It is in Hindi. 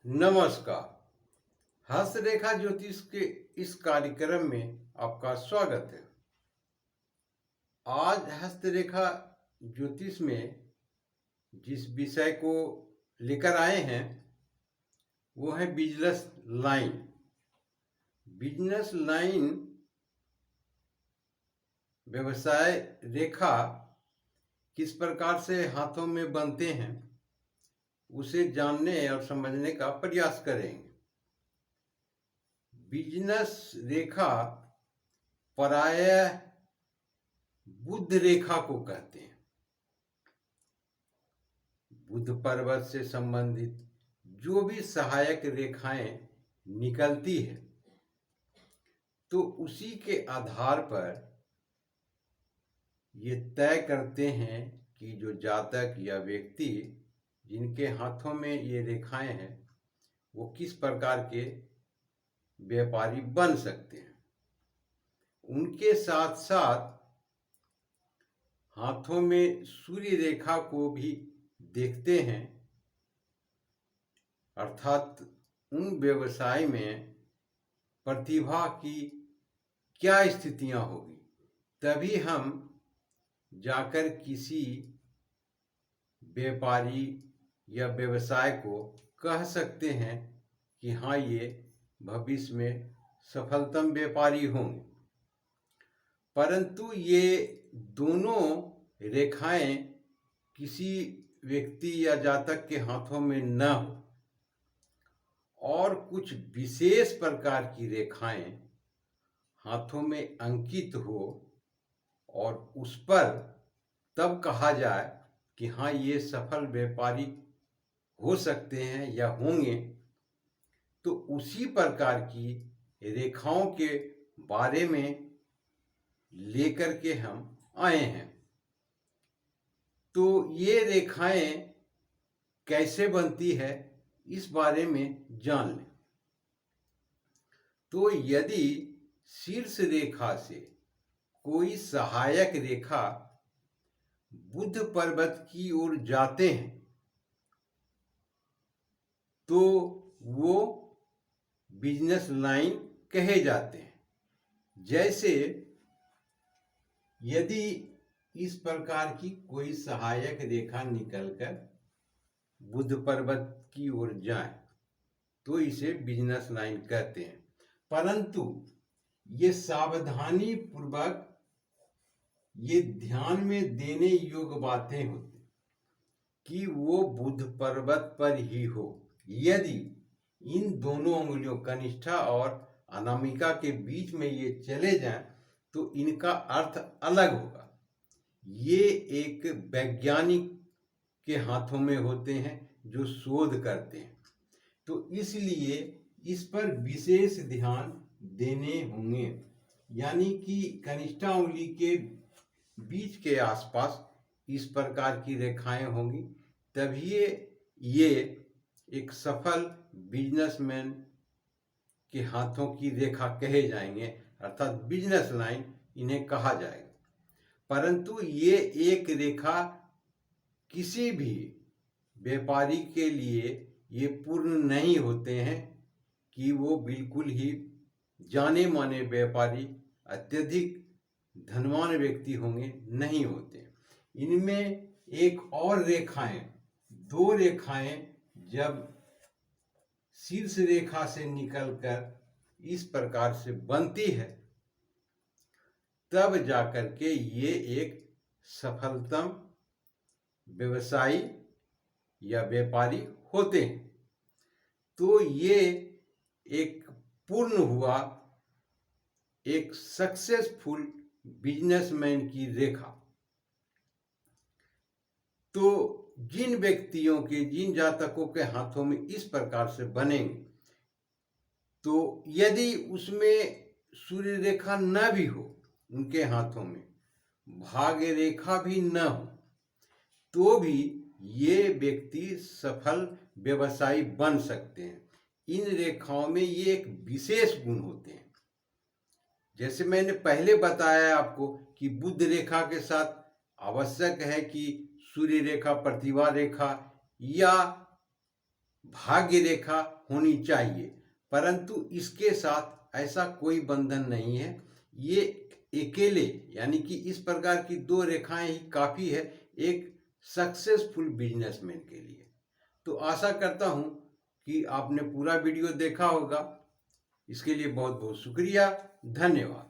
नमस्कार। हस्तरेखा ज्योतिष के इस कार्यक्रम में आपका स्वागत है। आज हस्तरेखा ज्योतिष में जिस विषय को लेकर आए हैं वो है बिजनेस लाइन। बिजनेस लाइन व्यवसाय रेखा किस प्रकार से हाथों में बनते हैं उसे जानने और समझने का प्रयास करेंगे। बिजनेस रेखा प्रायः बुध रेखा को कहते हैं। बुध पर्वत से संबंधित जो भी सहायक रेखाएं निकलती है तो उसी के आधार पर ये तय करते हैं कि जो जातक या व्यक्ति जिनके हाथों में ये रेखाएं हैं वो किस प्रकार के व्यापारी बन सकते हैं। उनके साथ साथ हाथों में सूर्य रेखा को भी देखते हैं, अर्थात उन व्यवसाय में प्रतिभा की क्या स्थितियां होगी, तभी हम जाकर किसी व्यापारी या व्यवसाय को कह सकते हैं कि हाँ ये भविष्य में सफलतम व्यापारी होंगे। परंतु ये दोनों रेखाएं किसी व्यक्ति या जातक के हाथों में न हो और कुछ विशेष प्रकार की रेखाएं हाथों में अंकित हो और उस पर तब कहा जाए कि हाँ ये सफल व्यापारी हो सकते हैं या होंगे। तो उसी प्रकार की रेखाओं के बारे में लेकर के हम आए हैं। तो ये रेखाएं कैसे बनती है इस बारे में जान लें। तो यदि शीर्ष रेखा से कोई सहायक रेखा बुध पर्वत की ओर जाते हैं तो वो बिजनेस लाइन कहे जाते हैं। जैसे यदि इस प्रकार की कोई सहायक रेखा निकलकर बुध पर्वत की ओर जाए तो इसे बिजनेस लाइन कहते हैं। परंतु ये सावधानी पूर्वक ये ध्यान में देने योग्य बातें होती कि वो बुध पर्वत पर ही हो। यदि इन दोनों उंगलियों कनिष्ठा और अनामिका के बीच में ये चले जाएं तो इनका अर्थ अलग होगा। ये एक वैज्ञानिक के हाथों में होते हैं जो शोध करते हैं, तो इसलिए इस पर विशेष ध्यान देने होंगे। यानी कि कनिष्ठा उंगली के बीच के आसपास इस प्रकार की रेखाएं होंगी, तभी ये एक सफल बिजनेसमैन के हाथों की रेखा कहे जाएंगे, अर्थात बिजनेस लाइन इन्हें कहा जाएगा। परंतु ये एक रेखा किसी भी व्यापारी के लिए ये पूर्ण नहीं होते हैं कि वो बिल्कुल ही जाने माने व्यापारी अत्यधिक धनवान व्यक्ति होंगे, नहीं होते। इनमें एक और रेखाएं, दो रेखाएं जब शीर्ष रेखा से निकलकर इस प्रकार से बनती है तब जाकर के ये एक सफलतम व्यवसायी या व्यापारी होते हैं। तो ये एक पूर्ण हुआ एक सक्सेसफुल बिजनेसमैन की रेखा। तो जिन व्यक्तियों के, जिन जातकों के हाथों में इस प्रकार से बनेंगे, तो यदि उसमें सूर्य रेखा न भी हो, उनके हाथों में भाग्य रेखा भी न हो, तो भी ये व्यक्ति सफल व्यवसायी बन सकते हैं। इन रेखाओं में ये एक विशेष गुण होते हैं। जैसे मैंने पहले बताया आपको कि बुध रेखा के साथ आवश्यक है कि सूर्य रेखा, प्रतिभा रेखा या भाग्य रेखा होनी चाहिए, परंतु इसके साथ ऐसा कोई बंधन नहीं है। ये अकेले यानी कि इस प्रकार की 2 रेखाएं ही काफ़ी है एक सक्सेसफुल बिजनेसमैन के लिए। तो आशा करता हूं कि आपने पूरा वीडियो देखा होगा। इसके लिए बहुत बहुत शुक्रिया, धन्यवाद।